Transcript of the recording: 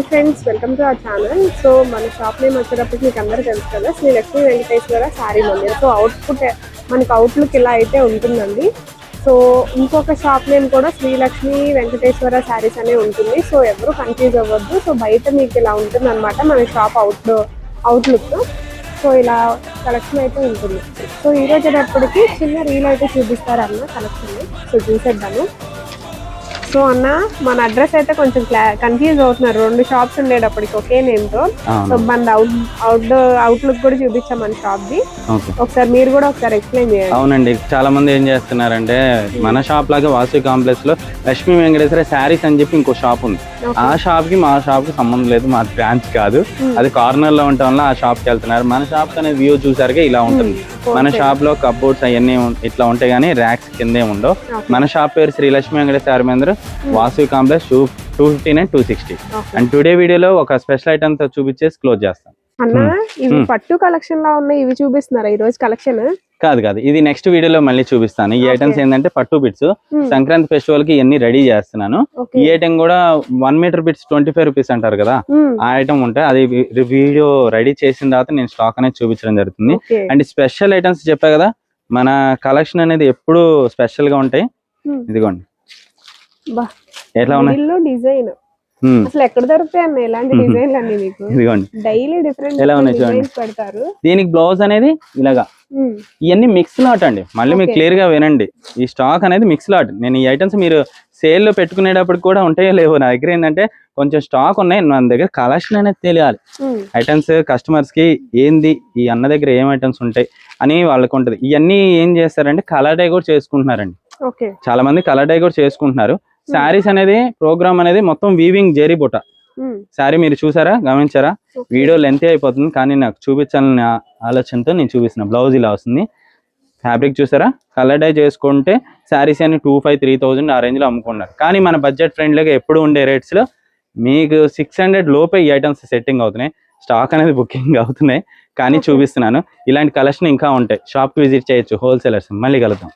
Friends, welcome to our channel. So మన shop name వచ్చేటప్పటికి మీకు అందరూ తెలుసు కదా, శ్రీ లక్ష్మీ వెంకటేశ్వర శారీ మందిర్. సో మనకి అవుట్లుక్ ఇలా అయితే ఉంటుందండి. సో ఇంకొక షాప్ నేమ్ కూడా శ్రీ లక్ష్మీ వెంకటేశ్వర శారీస్ అనే ఉంటుంది. సో ఎవరు కన్ఫ్యూజ్ అవ్వద్దు. సో బయట మీకు ఇలా ఉంటుంది అనమాట మన షాప్ అవుట్లుక్. సో ఇలా కలెక్షన్ అయితే ఉంటుంది. సో ఈ రోజు వచ్చేటప్పటికి చిన్న రీల్ అయితే చూపిస్తారన్న కలెక్షన్. సో చూసేద్దాము. సో అన్న, మన అడ్రస్ అయితే కొంచెం కన్ఫ్యూజ్ అవుతున్నారు. 2 షాప్స్ ఉండేటప్పటికి ఒకే నేమ్ తో. సో మన అవుట్లుక్ కూడా చూపించాం మన షాప్ ది. ఒకసారి మీరు కూడా ఒకసారి ఎక్స్ప్లెయిన్ చేయండి. అవునండి, చాలా మంది ఏం చేస్తున్నారంటే మన షాప్ లాగా వాసు కాంప్లెక్స్ లో లక్ష్మీ వెంకటేశ్వర శారీస్ అని చెప్పి ఇంకో షాప్ ఉంది. ఆ షాప్ కి మా షాప్ కి సంబంధం లేదు, మా బ్రాంచ్ కాదు. అది కార్నర్ లో ఉండటం వల్ల ఆ షాప్ కి వెళ్తున్నారు. మన షాప్ అనేది వ్యూ చూసారుగా ఇలా ఉంటుంది. మన షాప్ లో కప్బోర్డ్స్ అవన్నీ ఇట్లా ఉంటాయి కానీ ర్యాక్స్ కిందే ఉండవు. మన షాప్ పేరు Shri Lakshmi Venkateswara Mandir, Vasu complex, 259 and 260. And today వీడియోలో ఒక స్పెషల్ ఐటమ్ తో చూపించేసి క్లోజ్ చేస్తాం. అన్న, ఇవి పట్టు కలెక్షన్ లా ఉన్నాయి. ఇవి చూపిస్తున్నారా ఈ రోజు కలెక్షన్? కాదు, ఇది నెక్స్ట్ వీడియోలో మళ్ళీ చూపిస్తాను. ఈ ఐటమ్స్ ఏంటంటే పట్టు బిట్స్. సంక్రాంతి ఫెస్టివల్ కి ఇవన్నీ రెడీ చేస్తున్నాను. ఈ ఐటమ్ కూడా 1 meter బిట్స్ 25 rupees అంటారు కదా, ఆ ఐటమ్ ఉంటాయి. అది వీడియో రెడీ చేసిన తర్వాత నేను స్టాక్ అనేది చూపించడం జరుగుతుంది. అండ్ స్పెషల్ ఐటమ్స్ చెప్పా కదా, మన కలెక్షన్ అనేది ఎప్పుడు స్పెషల్ గా ఉంటాయి. ఇదిగోండి ఎట్లా ఉన్నాయి డిజైన్. అసలు ఎక్కడ దొరుకుతాయి అన్న ఇలాంటి డిజైన్లు అన్ని? మీకు ఇదిగోండి డైలీ డిఫరెంట్ ఎలా ఉన్నాయి చూడండి. పెడతారు. దీనికి బ్లౌజ్ అనేది ఇలాగా. ఇవన్నీ మిక్స్ లాట్ అండి. మళ్ళీ మీరు క్లియర్ గా వినండి, ఈ స్టాక్ అనేది మిక్స్ లాట్. నేను ఈ ఐటమ్స్ మీరు సేల్ లో పెట్టుకునేటప్పుడు కూడా ఉంటాయో లేవో, నా దగ్గర ఏంటంటే కొంచెం స్టాక్ ఉన్నాయి. మన దగ్గర కలెక్షన్ అనేది తెలియాలి. ఐటమ్స్ కస్టమర్స్ కి ఏంది ఈ అన్న దగ్గర ఏం ఐటమ్స్ ఉంటాయి అని వాళ్ళకి ఉంటది. ఇవన్నీ ఏం చేస్తారంటే కలర్ డై కూడా చేసుకుంటున్నారండి. చాలా మంది కలర్ డై కూడా చేసుకుంటున్నారు. శారీస్ అనేది ప్రోగ్రామ్ అనేది మొత్తం వీవింగ్ జెరీ బుట్ట శారీ. మీరు చూసారా, గమనించారా? వీడియో లెంత్ అయిపోతుంది కానీ నాకు చూపించాలనే ఆలోచనతో నేను చూపిస్తున్నా. బ్లౌజ్ ఇలా వస్తుంది. ఫ్యాబ్రిక్ చూసారా, కలర్ డై చేసుకుంటే శారీస్ అని 2500-3000 ఆ రేంజ్ లో అమ్ముకున్నారు. కానీ మన బడ్జెట్ ఫ్రెండ్లీగా ఎప్పుడు ఉండే రేట్స్ లో మీకు 600 లోపే ఈ ఐటమ్స్ సెట్టింగ్ అవుతున్నాయి. స్టాక్ అనేది బుకింగ్ అవుతున్నాయి కానీ చూపిస్తున్నాను. ఇలాంటి కలెక్షన్ ఇంకా ఉంటాయి. షాప్ కి విజిట్ చేయొచ్చు, హోల్సేలర్స్. మళ్ళీ కలుద్దాం.